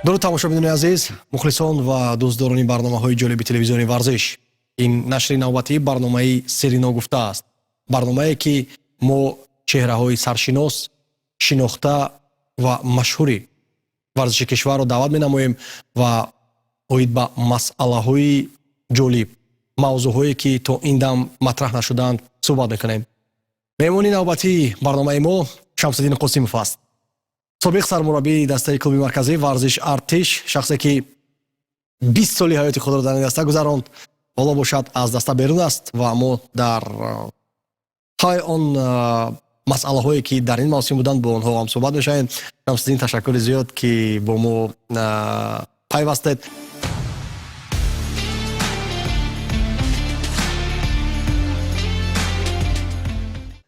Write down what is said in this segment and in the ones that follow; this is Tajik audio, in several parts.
дуруд тамошобинони азиз, мухлисон ва дӯстдорони барномаҳои ҷолиби телевизиони варзиш. Ин нашри навбатии барномаи Сирри ногуфта аст. Барномае ки мо чеҳраҳои саршинос, шинохта ва машҳури варзиши кишварро даъват менамоем ва оид ба масъалаҳои ҷолиб, мавзӯъҳое ки то ин дам матраҳ нашудаанд суҳбат мекунем. меҳмони навбатии барномаи мо Шамсуддин Қосимов аст. собиқ сармураббии дастаи клуби марказии варзиш Артиш, шахсе ки 20 соли ҳаёти худро дар ин даста гузаронд, ҳоло бошад аз даста берун аст ва мо дар тай он масъалаҳое ки дар ин мавсим буданд бо онҳо ҳам суҳбат мешавем. Шамсуддин, ташаккури зиёд ки бо мо пайвастед.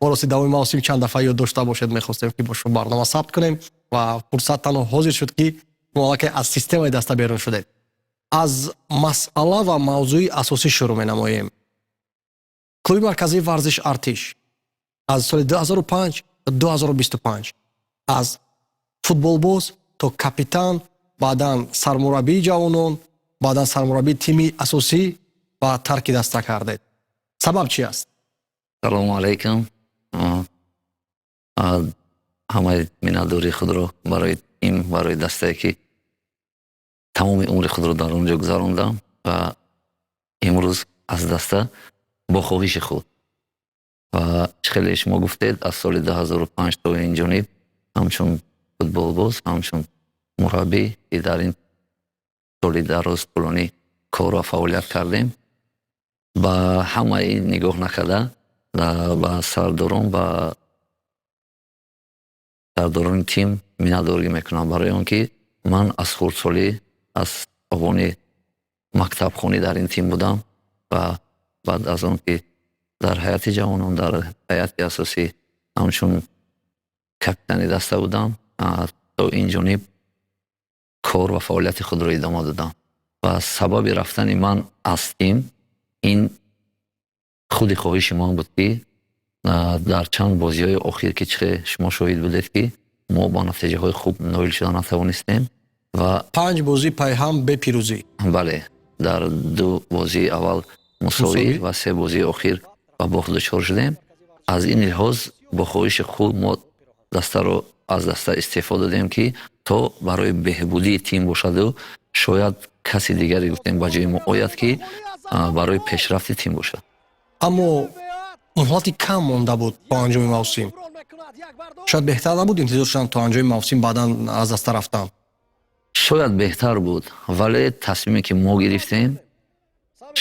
борости давоми мавсим чанд дафъа ёд дошта бошед, мехостем ки бо шумо барнома сабт кунем ва фурсат танҳо ҳозир шуд ки шумо аллакай аз системаи даста берун шудед. аз масъала ва мавзӯи асосӣ шурӯъ менамоем. клуби марказии варзиш Артиш аз соли 2005 то 2025 аз футболбоз то капитан, баъдан сармураббии ҷавонон, баъдан сармураббии тими асосӣ ва тарки даста кардед. сабаб чи аст? салому алайкум. ҳамаи миннатдории худро барои тим, барои дастае ки тамоми умри худро дар он ҷо гузарондам ва имрӯз аз даста бо хоҳиши худ ва чӣ хеле шумо гуфтед, аз соли 2005 то инҷониб ҳамчун футболбоз, ҳамчун мураббӣ ки дар ин соли дароз тӯлонӣ кор ва фаъолият кардем, ба ҳамаи нигоҳ накарда ба сардорон ба сардорони тим миннатдорӣ мекунам, барои он ки ман аз хурдсолӣ аз авони мактабхонӣ дар ин тим будам ва баъд аз он ки дар ҳайати ҷавонон, дар ҳайати асосӣ ҳамчун капитани даста будам, то инҷониб кор ва фаъолияти худро идома додам. ва сабаби рафтани ман аз тим ин худи хоҳиши ман буд ки дар чанд бозиҳои охир ки чихе шумо шоҳид будед ки мо ба натиҷаҳои хуб ноил шуда натавонистем ва 5 бозӣ пайҳам бе пирӯзӣ. Бале, дар 2 бозии аввал мусовӣ ва 3 бозии охир ба бохт дучор шудем. аз ин лиҳоз бо хоҳиши худ мо дастаро аз даста истеъфо додем ки то барои беҳбудии тим бошаду шояд каси дигаре гуфтем ба ҷои мо ояд ки барои пешрафти тим бошад. аммо муҳлати кам монда буд то анҷоми мавсим. шояд беҳтар набуд интизор шуданд то анҷоми мавсим баъдан аз даста рафтан? шояд беҳтар буд, вале тасмиме ки мо гирифтем,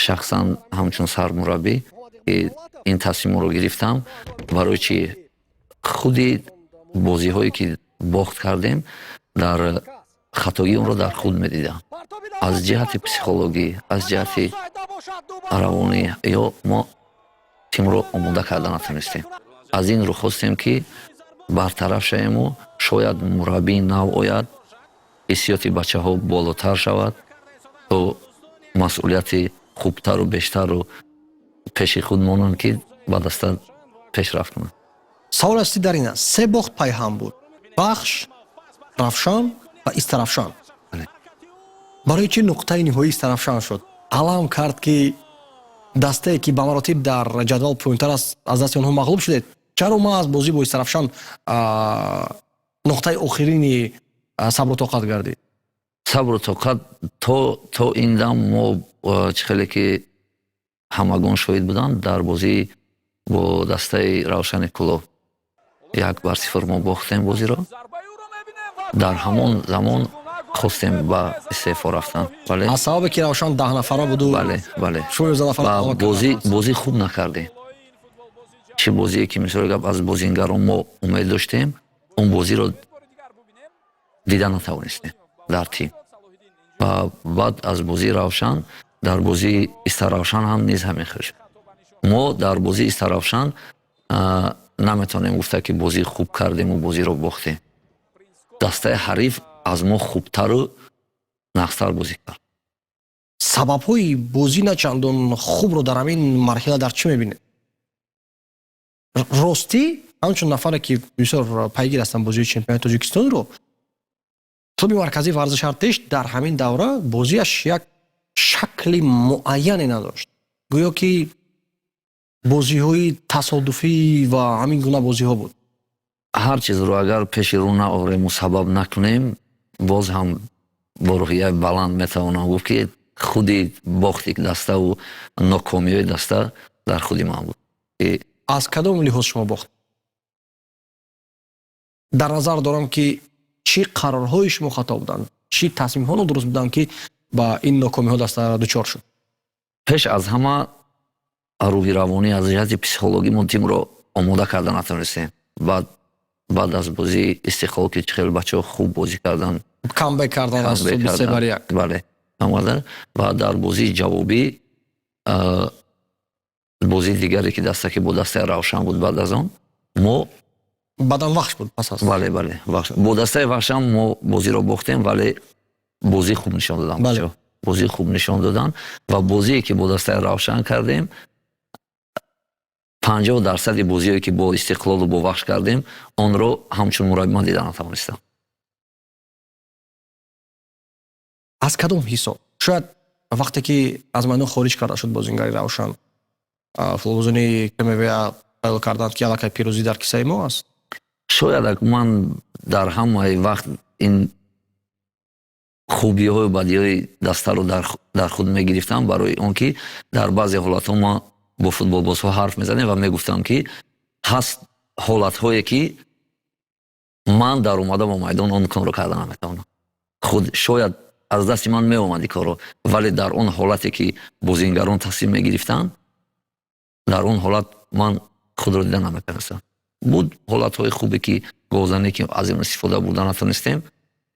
шахсан ҳамчун сармураббӣ ки ин тасмимро гирифтам, барои чи худи бозиҳое ки бохт кардем, дар хатоии онро дар худ медидам. аз ҷиҳати психологӣ, аз ҷиҳати равонӣ ё мо тимро омода карда натонистем. аз ин рӯ хостем ки бартараф шавему, шояд мураббии нав ояд, ҳиссиёти бачаҳо болотар шавад, то масъулияти хубтару бештару пеши худ монанд ки ба даста пешрафт кунанд. саволи асосӣ дар ин аст. 3 бохт пайҳам буд: Бахш, Равшан ва Истаравшан. барои чӣ нуқтаи ниҳоии Истаравшан шуд? алам кард ки дастае ки ба маротиб дар ҷадвал поинттар аст, аз дасти онҳо мағлуб шудед. чаро ма аз бозӣ бо Истаравшан нуқтаи охирини сабру тоқат гардид? сабру тоқат то ин дам мо чӣ хеле ки ҳамагон шоҳид буданд, дар бозӣ бо дастаи Равшани Кулов 1-0 мо бохтем бозиро. дар ҳамон замон хостем ба истеъфо рафтан. аз сабабе ки Равшан 10 нафара буду. бале. шумо 11 нафара бозӣ хуб накардем. чӣ бозие ки мисоли гап аз бозингарон мо умед доштем, он бозиро дида натавонистем дар тим. ва баъд аз бозии Равшан, дар бозии Истаравшан ҳам низ ҳамин хел шуд. мо дар бозии Истаравшан наметавонем гуфта ки бозӣ хуб кардему бозиро бохтем. дастаи ҳариф аз мо хубтару нақстар бозӣ кард. сабабҳои бозӣ начандон хубро дар ҳамин марҳила дар чӣ мебинед? ростӣ ҳамчун нафаре ки бисёр пайгир ҳастанд бозии чемпионати Тоҷикистонро, то клуби марказии варзиш артиш дар ҳамин давра бозиаш як шакли муайяне надошт. гӯё ки бозиҳои тасодуфӣ ва ҳамин гуна бозиҳо буд. ҳар чизро агар пеши рӯ наоварему сабаб накунем, боз ҳам бо рӯҳияи баланд метавонам гуфт ки худи бохти даставу нокомиёи даста дар худи ман буд. аз кадом лиҳоз шумо бохт? дар назар дорам ки чӣ қарорҳои шумо хато буданд, чӣ тасмимҳо нодуруст буданд ки ба ин нокомиҳо даста дучор шуд? пеш аз ҳама рӯҳи равонӣ аз ҷиҳати психологӣ мо тимро омода карда натавонистем. баъд аз бозии Истиқлол ки хеле бачаҳо хуб бозӣ кардан, камбек кардан аз 3-1. бале, ва дар бозии ҷавобӣ бозии дигаре ки даста ки бо дастаи Равшан буд, баъд аз он мо баъдан вахш буд пас аз бале бо дастаи Вахшам мо бозиро бохтем, вале бозӣ хуб нишон доданд бачаҳо. бозӣ хуб нишон доданд ва бозие ки бо дастаи Равшан кардем 50% бозие ки бо Истиқлолу бо Вахш кардем, онро ҳамчун мураббӣ ман дида натавонистам. аз кадом ҳисоб? шояд вақте ки аз майдон хориҷ карда шуд бозингари Равшан, футболбозони КМВА қайл карданд ки аллакай пирӯзӣ дар киссаи мо аст. шояд ман дар ҳамаи вақт ин хубиҳои бадиҳои дастаро дар худ мегирифтам, барои он ки дар баъзе ҳолатҳо ман бо футболбозҳо ҳарф мезанем ва мегуфтам ки ҳаст ҳолатҳое ки ман дар омада бо майдон он кунро карда наметавонам. худ шояд аз дасти ман меомад ин корро, вале дар он ҳолате ки бозингарон тасмим мегирифтанд, дар он ҳолат ман худро дида наметавонистам. буд ҳолатҳои хубе ки гол зане ки аз ин истифода бурда натавонистем,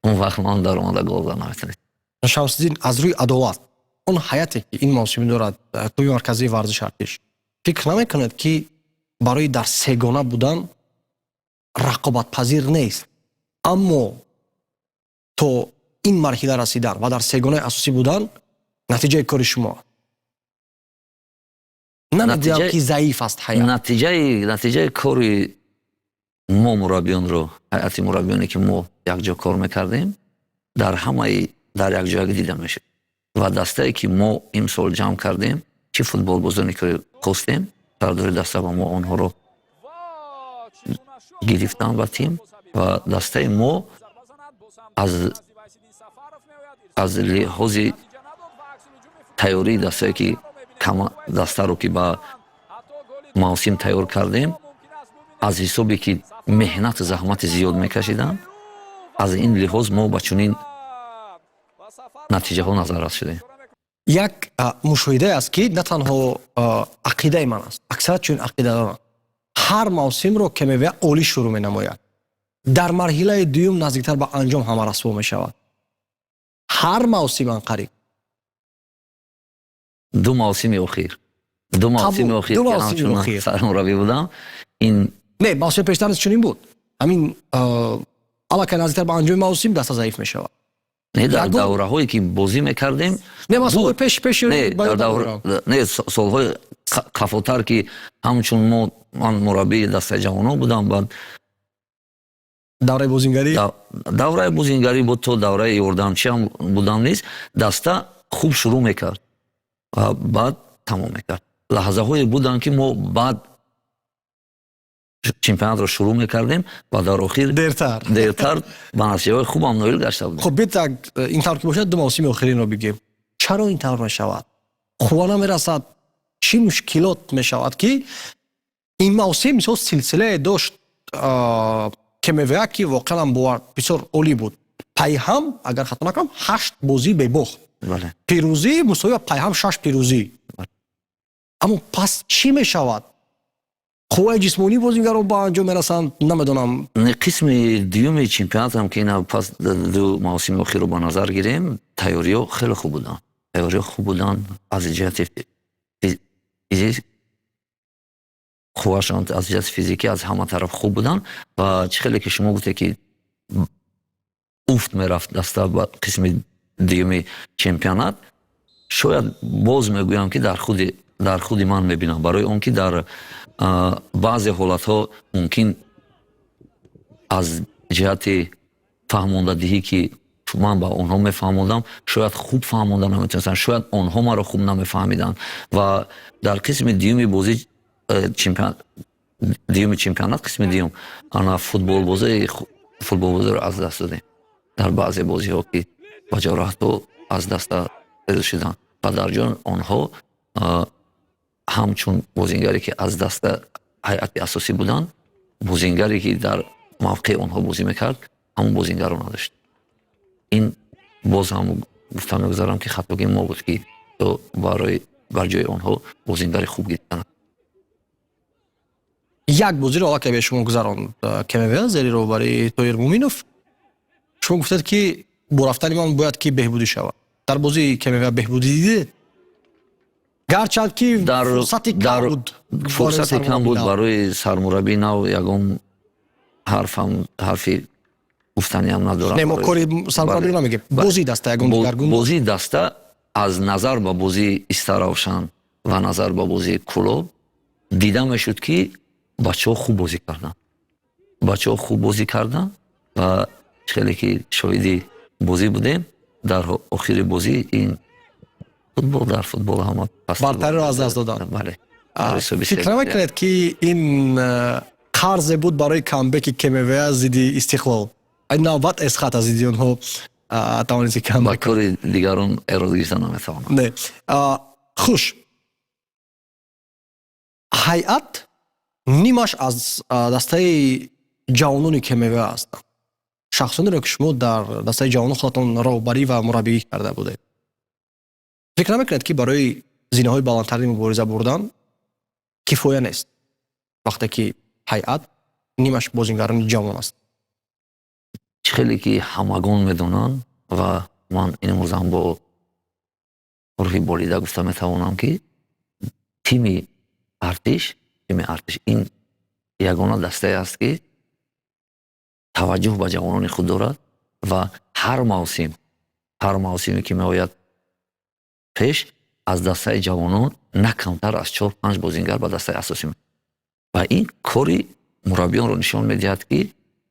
он вақт ман дар омада гол зан наметавонистем. Шамсиддин, аз рӯи адоват он ҳайате ки ин мавсими дорад клуби марказии варзиш артиш, фикр намекунед ки барои дар сегона будан рақобатпазир нест, аммо то ин марҳила расидан ва дар сегонаи асосӣ будан натиҷаи кори шумо намедиҳам ки заиф аст ҳайат. натиҷаи кори мо мураббиёнро, ҳайати мураббиёне ки мо якҷо кор мекардем, дар ҳамаи дар якҷоягӣ дида мешуд ва дастае ки мо имсол ҷамъ кардем, чӣ футболбозоне ки хостем, сардори даста ва мо онҳоро гирифтам ба тим ва дастаи мо аз лиҳози тайёрии дастае ки дастаро ки ба мавсим тайёр кардем, аз ҳисобе ки меҳнату заҳмати зиёд мекашиданд, аз ин лиҳоз мо ба чунин натиҷаҳо назаррас шудем. як мушоҳидае аст ки на танҳо ақидаи ман аст, аксарат чунин ақида доранд. ҳар мавсимро КМВА олӣ шурӯъ менамояд, дар марҳилаи дуюм наздиктар ба анҷом ҳама расво мешавад. ҳар мавсим анқариб ду мавсими охир ки ҳамчун сармураббӣ будам, ин не мавсими пештар низ чунин буд. ҳамин аллакай наздиктар ба анҷоми мавсим даста заиф мешавад. не дар давраҳое ки бозӣ мекардем, не ман солҳои пеши не солҳои кафотар ки ҳамчун ман мураббии дастаи ҷавонон будам, баъд давраи бозингарӣ давраи бозингарӣ буд, то давраи ёрдамчӣ ҳам будам низ, даста хуб шурӯъ мекард ва баъд тамом мекард. лаҳзаҳое буданд ки мо баъд чемпионатро шурӯъ мекардем ва дар охир дертар ба натиҷаҳои хубам ноил гашта будем. хуб битак ин тавр ки бошад ду мавсими охиринро бигем. чаро ин тавр мешавад? худа намерасад? чӣ мушкилот мешавад ки ин мавсим мисол силсилае дошт КМВА ки воқеан бисёр олӣ буд. пайҳам агар хато накунам 8 бозӣ бебохт, пирӯзӣ мусови ба пайҳам 6 пирӯзӣ. аммо пас чӣ мешавад? қувваи ҷисмонӣ бозингарон ба анҷом мерасанд, намедонам. қисми дуюми чемпионатам ки ина пас ду мавсими охирро ба назар гирем, тайёриҳо хеле хуб буданд, аз ҷиҳати қуввашон, аз ҷиҳати физикӣ аз ҳама тараф хуб буданд ва чӣ хеле ки шумо гуфте ки уфт мерафт даста ба қисми дуюми чемпионат, шояд боз мегӯям ки дар худи ман мебинам, барои он ки дар баъзе ҳолатҳо мумкин аз ҷиҳати фаҳмондадиҳӣ ки من با اونها میفهموندم شاید خوب فهموندن نمیتونستن شاید اونها مرا خوب نمیفهمیدن و در قسم دیوم بازی چمپیونات قسم دیوم انا فوتبال بازی رو از دست دادیم در بعضی بازی ها که وجارت رو از دست داده شدن و در جان آنها همچون بازیگری که از دست هیئت اساسی بودن بازیگری که در موقع آنها بازی میکرد همون بازیگر رو نداشت. این باز هم گفتم میگذارم که خطاگی ما بود که تو بر جای آنها بازیگر خوب گرفتن. یک بازی رو که به شما گذراند کمیویا زری رو برای تویر مومینوف شما گفتید که با رفتن من باید که بهبودی شود. در بازی کمیویا بهبودی دیده؟ گرچند که فرصتی کم بود. فرصتی کم بود برای سرمربی نو یگم حرفی گفتنی هم ندارم. نه ما کاری سرمربی رو نمیگیم. بازی دسته یگم دیگرگون. بازی دسته از نظر با بازی استراوشان و نظر با بازی کلوب دیده میشد که بچه ها خوب بازی کردن و خیلی که شاهدی بازی بودیم در آخر بازی این در فوتبال هم برتری رو از دست دادن. بله. فکر نمیکنید که این قرض بود برای کامبک کمیویا ضد استقلال این نوبت از خط از اونها توانستی کامبک با کار دیگران اراده گرفتن نمیتوانم. نه خوش هیئت نیمش از دسته جوانان کمیویا است. شخصانی رو که شما در دسته جوانان خودتون راهبری و مربیگری کرده بودید فکر نمیکنید که برای زینه های بلندتری مبارزه بردن کفایه نیست وقتی که هیئت نیمش بازیگران جوان است؟ خیلی که همگان میدونن و من این امروز هم با روحی بالیده گفته میتوانم که تیم ارتش این یگانه دسته است که توجه به جوانان خود دارد و هر موسمی که میآید پیش از دسته جوانان نه کمتر از 4-5 بازیگر به دسته اساسی میاد و این کاری مربیان رو نشان میدهد که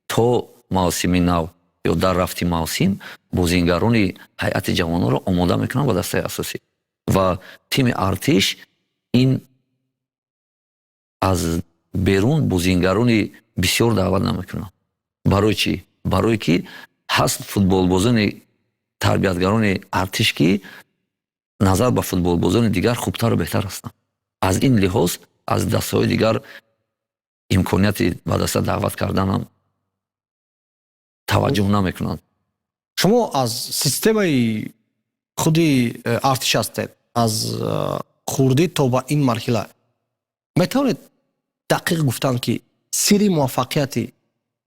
تا موسم نو یا در رفتی موسم بازیگران هیئت جوانان رو آماده میکنن به دسته اساسی و تیم ارتش این از بیرون بازیگران بسیار دعوت نمیکنن. برای چی؟ برای که هست فوتبال بازان تربیتگران ارتش که نظر به فوتبال بازان دیگر خوبتر و بهتر هستند. از این لحاظ از دسته‌های دیگر امکانیت به دست دعوت کردن هم توجه نمیکنند. شما از سیستم خودی ارتش هستید از خوردی تا به این مرحله میتونید دقیق گفتن که سری موفقیت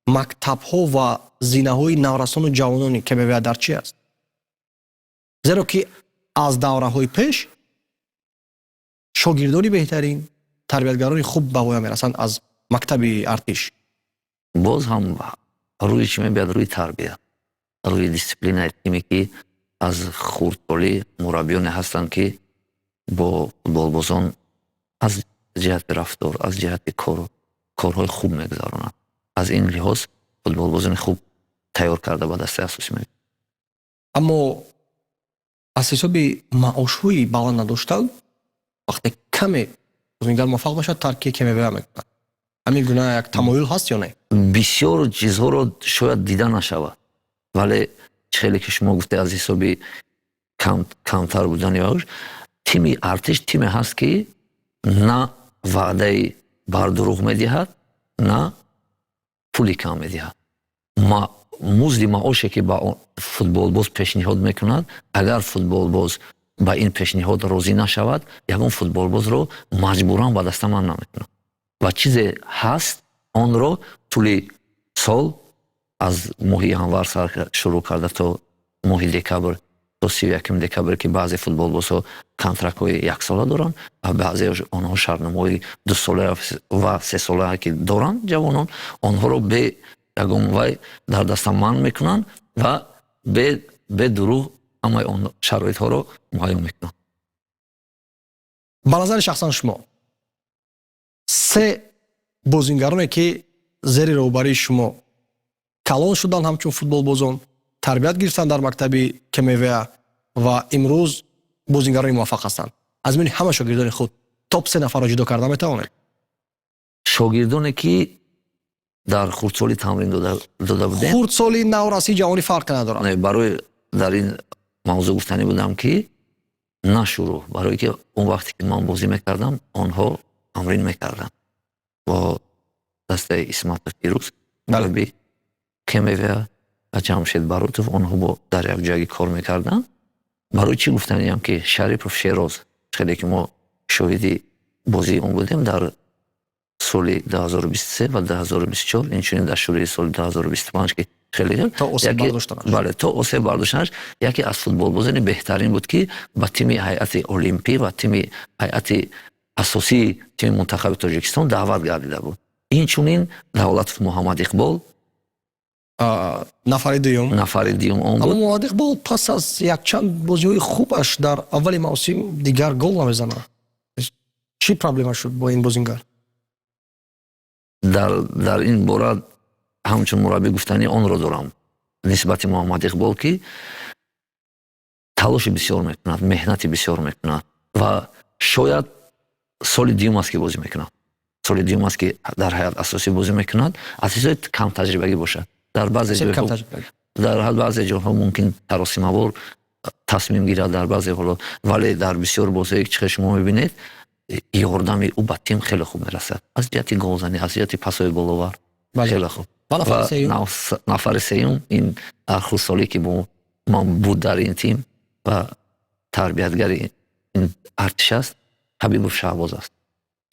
مکتب ها و زینه های نورسان و جوانانی که میوید در چی است؟ زیرا که از دوره های پیش شاگردانی بهترین تربیتگران خوب به وای میرسند از مکتب ارتش. باز هم روی چی میبید؟ روی تربیت، روی دیسپلین تیمی که از خردسالی مربیان هستند که با فوتبال بازان از جهت رفتار از جهت کارهای خوب میگذارند. از این لحاظ فوتبال بازان خوب تیار کرده به دسته اساسی میبید. اما از حساب معاش‌های بلند نداشتن وقتی کمی بازیگر موفق باشد ترکیه کمی میکنه. همین گونه یک تمایل هست یا نه؟ بسیار چیزها رو شاید دیده نشود ولی خیلی که شما گفته از حساب کمتر بودن یاش تیم ارتش تیم هست که نه وعده بر دروغ میدهد نه پولی کم میدهد. مزد معاشی که با فوتبال باز پیشنهاد میکند اگر فوتبال باز با این پیشنهاد راضی نشود یگان فوتبال باز رو مجبورا به دست من نمیکنه و چیزی هست آن رو طول سال از ماه ینور شروع کرده تا ماه دکبر تا 31 دکبر که بعضی فوتبال باز ها کنترکت های 1 ساله دارن و بعضی آنها شرطنامه های 2 ساله و 3 ساله که دارن جوانان آنها رو به یگان وای در دست من میکنن و به دروغ اما اون شرایط ها رو مهیا میکنن. به نظر شخصا شما 3 بازیگرانی که زیر روبری شما کلان شدن همچون فوتبال بازان тарбият гирифтанд дар мактаби КМВ ва имрӯз бозингарони муваффақ ҳастанд. аз миёни ҳама шогирдони худ топ 3 нафарро ҷудо карда метавонед? шогирдоне ки дар хурдсолӣ тамрин дода будем, хурдсолӣ, наврасӣ, ҷавонӣ фарқ надорад. барои дар ин мавзӯъ гуфтанӣ будам ки на шурӯъ, барое ки он вақте ки ман бозӣ мекардам, онҳо тамрин мекарданд бо дастаи Исматов Фирӯз, клуби КМВ ва Ҷамшед Баротов, онҳо дар якҷоягӣ кор мекарданд. барои чӣ гуфтаниям ки Шарипов Шероз, хеле ки мо шоҳиди бозии он будем дар соли 2023 ва 2024, инчунин дар шӯрии соли 2025 ки хеле То осеб бардоштанаш. бале, то осеб бардоштанаш, яке аз футболбозони беҳтарин буд ки ба тими ҳайати олимпӣ ва тими ҳайати асосии тими мунтахаби Тоҷикистон даъват гардида буд. Инчунин Давлатов Муҳаммад Иқбол, нафари дуюм. нафари дуюм он аммо буд. Муҳаммад Иқбол пас аз якчанд бозиҳои хубаш дар аввали мавсим дигар гол намезанад. чӣ проблема шуд бо ин бозингар? дар ин бора ҳамчун мураббӣ гуфтани онро дорам нисбати Муҳаммад Иқбол ки талоши бисёр мекунад, меҳнати бисёр мекунад ва шояд соли дуюм аст ки бозӣ мекунад. соли дуюм аст ки дар ҳайат асосӣ бозӣ мекунад. азизои кам таҷрибагӣ бошад. дар баъзе ҷойҳо мумкин таросимавор тасмим гирад дар баъзе ҳолот, вале дар бисёр бозиҳое ки шумо мебинед ёрдами ӯ ба тим хеле хуб мерасад. аз ҷиҳати голзанӣ, аз ҷиҳати пасои головар хеле хуб. ва нафари сеюм ин дар хурдсолӣ ки ман буд дар ин тим ва тарбиятгари ин артиш аст, Ҳабибов Шаҳбоз аст.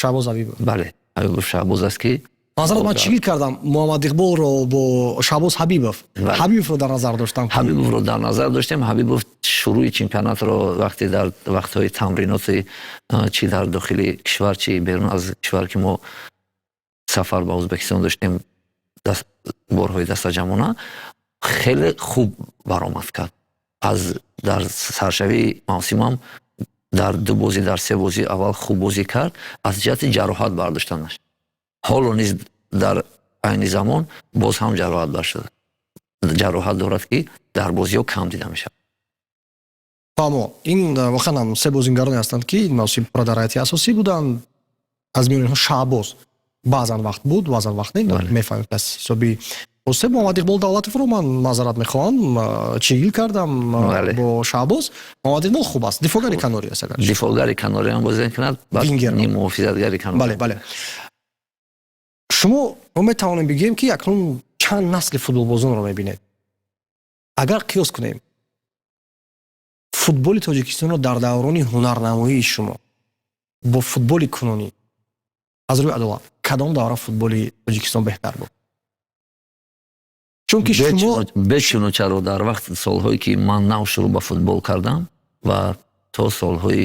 Шаҳбоз Ҳабибов. бале, Ҳабибов Шаҳбоз аст ки манзарат ман чӣ гир кардам, Муҳаммад Иқболро бо Шаҳбоз Ҳабибов, Ҳабибовро дар назар доштам. Ҳабибовро дар назар доштем. Ҳабибов шурӯи чемпионатро вақте дар вақтҳои тамриноти чӣ дар дохили кишвар, чӣ берун аз кишвар ки мо сафар ба Ӯзбекистон доштем, борҳои дастаҷамона, хеле хуб баромад кард. аз дар саршавии мавсимам дар 2 бозӣ, дар 3 бозӣ аввал хуб бозӣ кард. аз ҷиҳати ҷароҳат бардоштанаш, ҳоло низ дар айни замон боз ҳам ҷароҳат баршуда. ҷароҳат дорад ки дар бозиҳо кам дида мешавад. фаҳмо ин воқеан 3 бозингароне ҳастанд ки ин мавсим пурра дар ҳайати асосӣ буданд. аз миёни онҳо Шаҳбоз баъзан вақт буд, баъзан вақт не, мефаҳмед аз ҳисоби осеб. Муҳаммад Иқбол Давлатовро ман маъзарат мехоҳам, чигил кардам бо Шаҳбоз. Муҳаммад Иқбол хуб аст, дифоъгари канори аст. дифоъгари канори ҳам бозӣ мекунад, ним муҳофизатгари канори. бале. шумо мо метавонем бигӯем ки акнун чанд насли футболбозонро мебинед? агар қиёс кунем футболи Тоҷикистонро дар даврони ҳунарнамоии шумо бо футболи кунунӣ, аз рӯи адолат кадом давра футболи Тоҷикистон беҳтар буд? чунки шумо бечуно чаро дар вақти солҳое ки ман нав шурӯъ ба футбол кардам ва то солҳои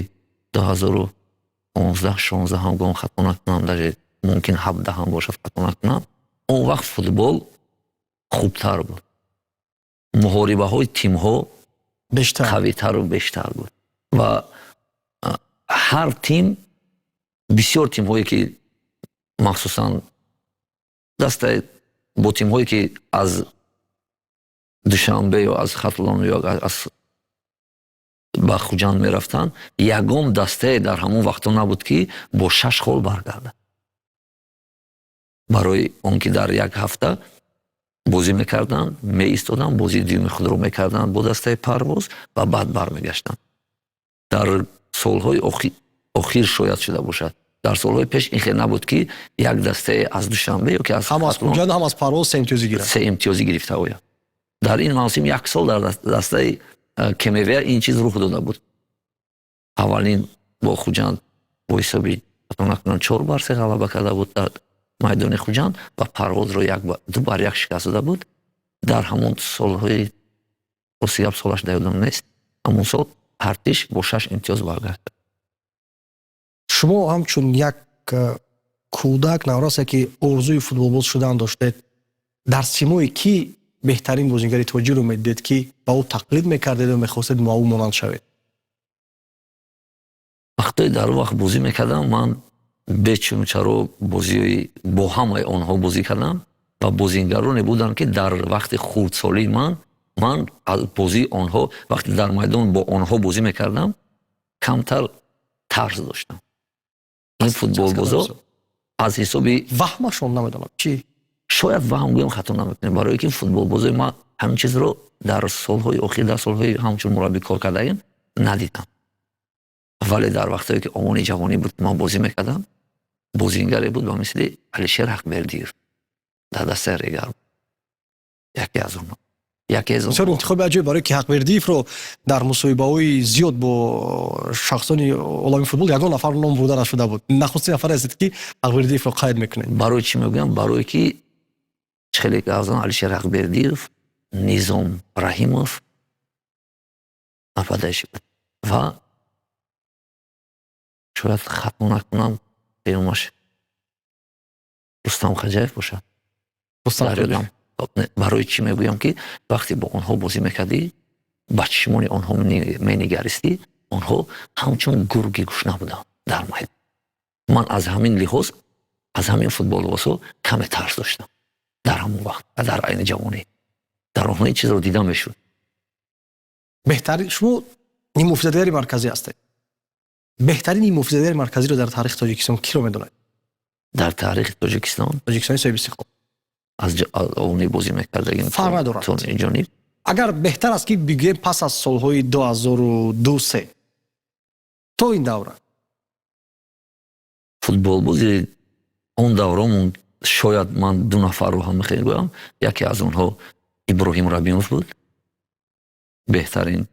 2015-16 ҳам гон хато накунам, даже мумкин 17 ҳам бошад хато накунам, он вақт футбол хубтар буд. муҳорибаҳои тимҳо бештар қавитару бештар буд ва ҳар тим, бисёр тимҳое ки махсусан дастаи бо тимҳое ки аз Душанбе ё аз Хатлон ё аз ба Хуҷанд мерафтанд, ягон дастае дар ҳамон вақтҳо набуд ки бо 6 хол баргардад. барои он ки дар як ҳафта бозӣ мекарданд, меистоданд, бозии дуюми худро мекарданд бо дастаи Парвоз ва баъд бармегаштанд. дар солҳои охир шояд шуда бошад. дар солҳои пеш ин хел набуд ки як дастае аз Душанбе ё ки аз ҳам аз Хуҷанд ҳам аз Парвоз 3 имтиёзӣ гирад. 3 имтиёзӣ гирифта ояд. дар ин мавсим як сол дар дастаи КМВ ин чиз рух дода буд. аввалин бо Хуҷанд бо ҳисоби 4-3 ғалаба карда буд дар майдони Хуҷанд ва Парвозро 2-1 шикаст дода буд. дар ҳамон солҳои осияб солаш да ёдам нест, ҳамон сол артиш бо 6 имтиёз баргашт. шумо ҳамчун як кӯдак наврасе ки орзуи футболбоз шудан доштед, дар симои ки беҳтарин бозингари тоҷиро медидед ки ба ӯ тақлид мекардед ва мехостед мо ӯ монанд шавед? вақтҳои дар ӯ вақт бозӣ мекардам, ман бечунчаро бозиҳои бо ҳамаи онҳо бозӣ кардам ва бозингароне буданд ки дар вақти хурдсолии ман من از بازی آنها وقتی در میدان با آنها بازی میکردم کمتر ترس داشتم. این فوتبال بازا از حسابی وهمشون نمیدونم چی شاید وهم گویم خطا نمیکنه، برای که فوتبال بازی ما همین چیز رو در سالهای اخیر در سالهای همچون مربی کار کردیم ندیدم. ولی در وقتی که آمانی جوانی بود ما بازی میکردم بازیگری بود و مثل علیشیر حقبردیف در دست ریگر یکی از اونها بسیار انتخاب عجیب برای که حقبردیف رو در مصاحبه‌های زیاد با شخصان عالم فوتبال یگان نفر نام برده شده بود. نخستین نفر است که حقبردیف رو قید میکنه. برای چی میگم؟ برای که خیلی از آن علیشیر حقبردیف، نظام رحیموف نپادایشی بود و شاید خطا نکنم پیامش رستم خجایف باشه. برای چی میگویم که وقتی با آنها بازی میکردی با چشمان آنها مینگریستی آنها همچون گرگی گوش نبودن در میدان. من از همین لحاظ از همین فوتبال واسو کمی ترس داشتم در همون وقت و در عین جوانی در آنها این چیز رو دیدم میشد. بهترین شما نیم مفیدگری مرکزی هستید. بهترین نیم مفیدگری مرکزی رو در تاریخ تاجیکستان کی رو میدونید؟ در تاریخ تاجیکستان صاحب استقلال از اونی بازی میکردیم فرق ندارد. اگر بهتر است که بگیم پس از سالهای 2002 تو این دوره فوتبال بازی اون دورمون شاید من دو نفر رو هم میخوام بگم. یکی از اونها ابراهیم ربیعوف بود، بهترین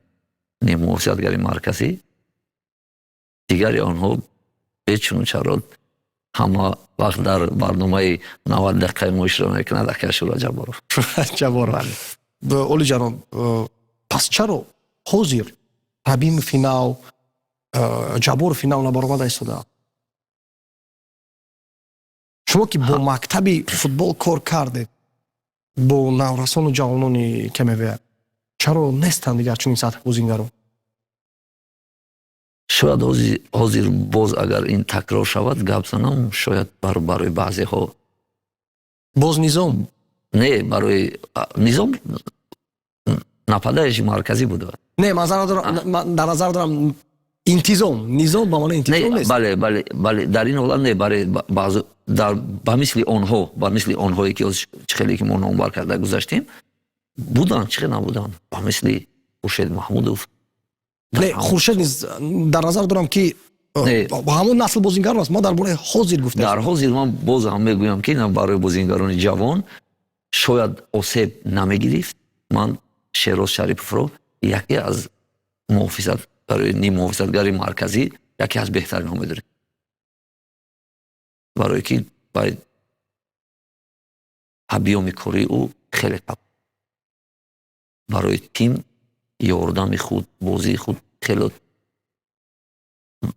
نیم مفیدگری مرکزی. دیگری آنها بچون چرا همه وقت در برنامه 90 دقیقه مش رو میکنه دکه شورا جبارov. اولی جانم پس چرا حاضر ربیم فینال جبار فینال نبرآمده ایستاده؟ شما که با مکتب فوتبال کار کردید با نورسان و جوانان کمیوه چرا نیستند دیگر چون این سطح بازیگران؟ شاید حاضر باز اگر این تکرار شود گپ زنم شاید برای بعضی ها باز نظام نه برای نظام نپادایش مرکزی بوده. نه من در نظر دارم انتظام نظام با معنی انتظام نیست. بله در این حالت نه برای بعض در با مثل آنهایی که خیلی که ما نامبر کرده گذاشتیم بودن چه نبودن با مثل خورشید محمودوف. نه خورشید نیست در نظر دارم که با همون نسل بازیگران است. ما در مورد حاضر گفتیم. در حاضر من باز هم میگویم که برای بازیگران جوان شاید آسیب نمیگرفت. من شیراز شریف رو یکی از نیم محافظتگری مرکزی یکی از بهترین ها میدونیم برای که باید حبیام کاری او خیلی کم برای تیم یاردم خود بازی خود خیلی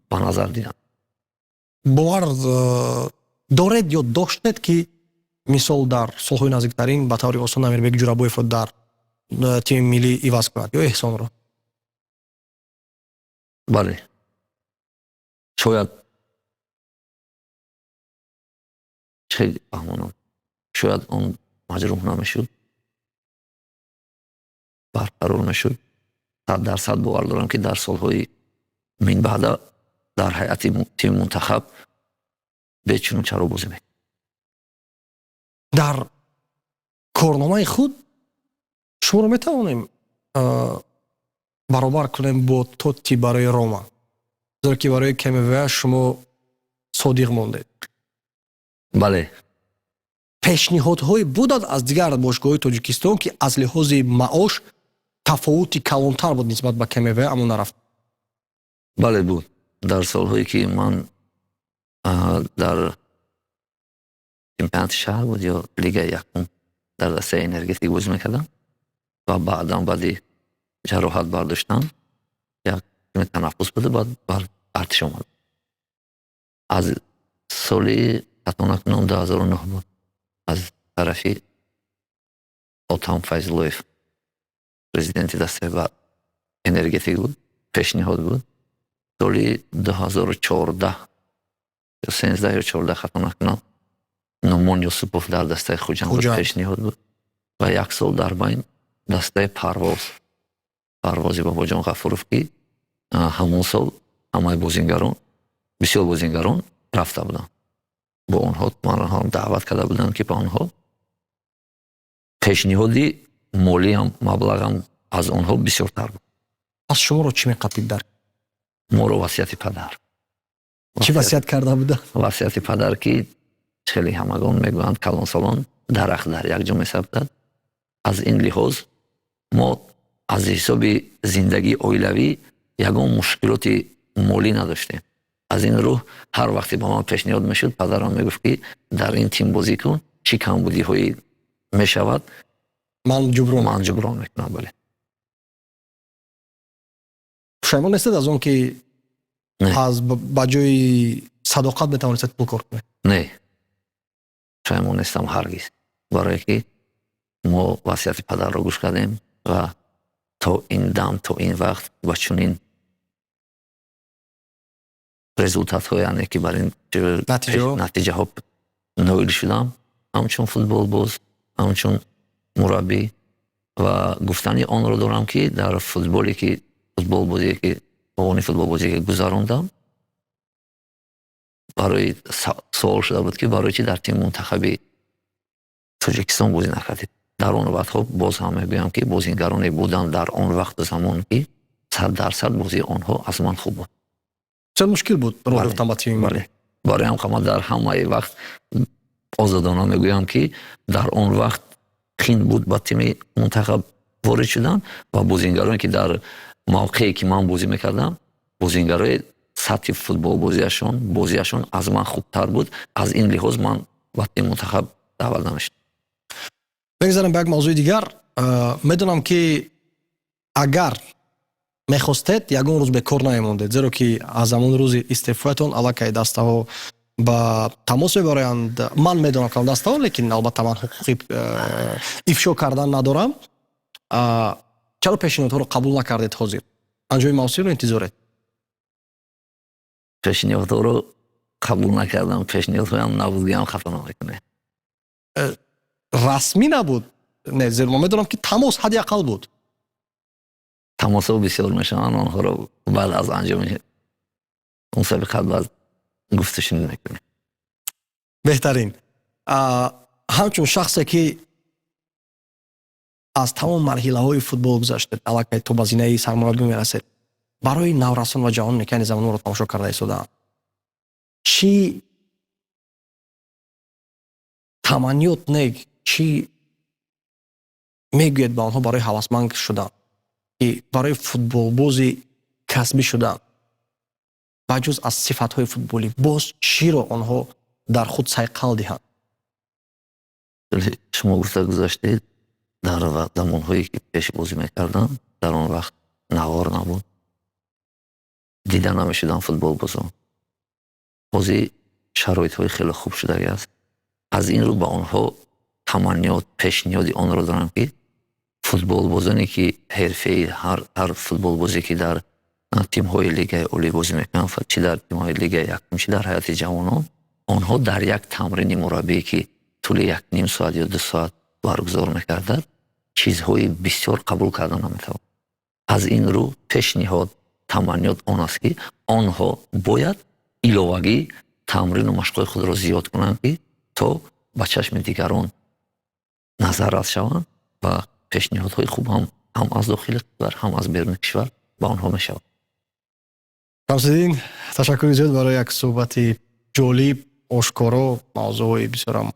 به نظر دیدم. باور دارد یا داشتید که مثال در سالهای نزدیکترین به طور آسان امیربک جورابویف رو در تیم ملی ایواز کرد یا احسان رو؟ بله شاید خیلی فهمونم شاید اون مجروح نمیشد برقرار نشد. 100% باور دارم که در سالهای من بعد در هیئت تیم منتخب بچون چرا بازی میکنه. در کارنامه خود شما رو میتوانیم برابر کنیم با توتی برای روما زیرا که برای کمیوه شما صادق مانده. بله پیشنهادهای بودند از دیگر باشگاه‌های تاجیکستان که از لحاظ معاش تفاوتی کلانتر بود نسبت به کمیوه اما نرفت. بله بود در سالهایی که من در چمپیونات شهر بود یا لیگ یکم در دسته انرژتیک بازی میکردم و بعدی جراحت برداشتم یک تنفس بده بعد ارتش آمد. از سال حتی نکنم 2009 بود از طرفی آتام فیضلویف پرزیدنتی دسته و انرژتیک بود پیشنهاد بود. سال 2014 یا 13 یا 14 حتی نکنم نومان یوسپوف در دسته خوجند پیشنهاد بود و یک سال در بین дастаи парвози бобоҷон ғафуров ки ҳамон сол ҳамаи бозингарон бисёр бозингарон рафта буданд бо онҳо манро даъват карда буданд ки ба онҳо пешниҳоди молиам маблағам аз онҳо бисёртар буд. аз шуморо чӣ меқабдид дар моро васияти падар чӣ васият карда буда? васияти падар ки хеле ҳамагон мегӯянд калонсолон дарахт дар якҷо месаптад. аз ин лиҳоз мо аз ҳисоби зиндагии оилавӣ ягон мушкилоти молӣ надоштем. аз ин рӯ ҳар вақте ба ман пешниҳод мешуд падарам мегуфт ки дар ин тим бозӣ кун, чӣ камбудиҳои мешавад ман ҷуброн мекунам. бале пушаймон нестед аз он ки аз ба ҷои садоқат метавонистед пул кор кунед? не, пушаймон нестам ҳаргиз, барое ки мо васияти падарро гӯш кардем ва то ин дам, то ин вақт ба чунин результатҳо, яъне ки бар ин натиҷаҳо ноил шудам, ҳамчун футболбоз, ҳамчун мураббӣ. ва гуфтани онро дорам ки дар футболе ки футболбозие ки овони футболбозие ки гузарондам, барои суол шуда буд ки барои чӣ дар тими мунтахаби Тоҷикистон бозӣ накардед. дар он вақтҳо боз ҳам мегӯям ки бозингароне буданд дар он вақту замон ки 100% бозии онҳо аз ман хуб буд. чанд мушкил буд роҳ рафтан ба тими миллӣ? барои ҳам дар ҳамаи вақт озодона мегӯям ки дар он вақт қин буд ба тими мунтахаб ворид шудан ва бозингароне ки дар мавқее ки ман бозӣ мекардам, бозингарои сатҳи бозияшон аз ман хубтар буд. аз ин лиҳоз ман ба тими мунтахаб даъват намешудам. бигзарем ба як мавзӯи дигар. медонам ки агар мехостед ягон рӯз бекор намемондед, зеро ки аз замони рӯзи истеъфоятон аллакай дастаҳо ба тамос мебароянд. ман медонам калом дастаҳо, лекин албатта ман ҳуқуқи ифшо кардан надорам. чаро пешниҳодҳоро қабул накардед ҳозир? анҷоми мавсимро интизоред? пешниҳодҳоро қабул накардам, пешниҳодҳоям набуд, гиям хафа намекунед. расмӣ набуд? Не, зеро ман медонам ки тамос ҳадди ақал буд. тамосҳо бисёр мешаванд, онҳоро баъд аз анҷоми мусобиқат баъд гуфту шунид мекунем. беҳтарин. ҳамчун шахсе ки аз тамом марҳилаҳои футбол гузаштед, аллакай то ба зинаи сармураббӣ мерасед, барои наврасон ва ҷаҳононе ки ани замонро тамошо карда истодаанд, чӣ таманниёт нег, чӣ мегӯед ба онҳо барои ҳавасманд шудан, ки барои футболбози касбӣ шудан, ба ҷуз аз сифатҳои футболӣ, боз чиро онҳо дар худ сайқал диҳанд? шумо гуфта гузаштед, дар замонҳое ки пеш бозӣ мекардам, дар он вақт навор набуд, дида намешудан футболбозон. ҳозир шароитҳои хеле хуб шудагиаст. аз ин рӯ ба онҳо таманниёт, пешниҳоди онро дорам ки футболбозоне ки ҳерфаи, ҳар футболбозе ки дар тимҳои лигаи олӣ бозӣ мекунанд, чӣ дар тимҳои лигаи якум, чӣ дар ҳайати ҷавонон, онҳо дар як тамрини мураббие ки тӯли 1.5 соат ё 2 соат баргузор мекардад, чизҳои бисёр қабул карда наметавонад. аз ин рӯ пешниҳод, таманниёт он аст ки онҳо бояд иловагӣ тамрину машқҳои худро зиёд кунанд ки то ба чашми дигарон назаррас шаванд ва пешниҳодҳои хуб ҳам аз дохили кишвар, ҳам аз беруни кишвар ба онҳо мешавад. рамзиддин, ташаккури зиёд барои як суҳбати ҷолиб, ошкоро, мавзӯъҳои бисёрам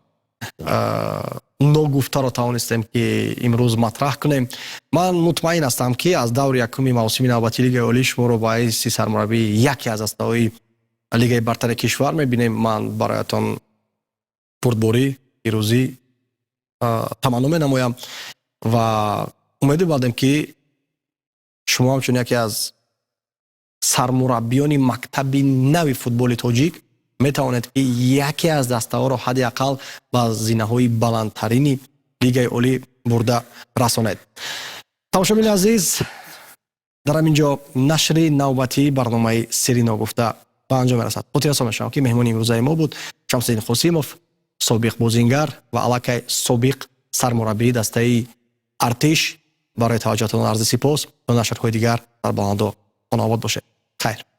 ногуфтаро тавонистем ки имрӯз матраҳ кунем. ман мутмаин ҳастам ки аз даври якуми мавсими навбатии лигаи олӣ шуморо ба ҳайси сармураббии яке аз астаҳои лигаи бартари кишвар мебинем. ман бароятон бурдборӣ, пирӯзӣ таманно менамоям ва умедвардем ки шумо ҳамчун яке аз сармураббиёни мактаби нави футболи тоҷик метавонед ки яке аз дастаҳоро ҳадди ақал ба зинаҳои баландтарини лигаи олӣ бурда расонед. тамошобини азиз, дар ҳамин ҷо нашри навбатии барномаи сирри ногуфта ба анҷом мерасад. хотиррасо мешавам ки меҳмони имрӯзаи мо буд Шамсиддин Қосимов, собиқ бозингар ва аллакай собиқ сармураббии дастаи артиш برای توجهتون عرض سپاس. تا نشرهای دیگر در باند و خانواد باشه. خیر.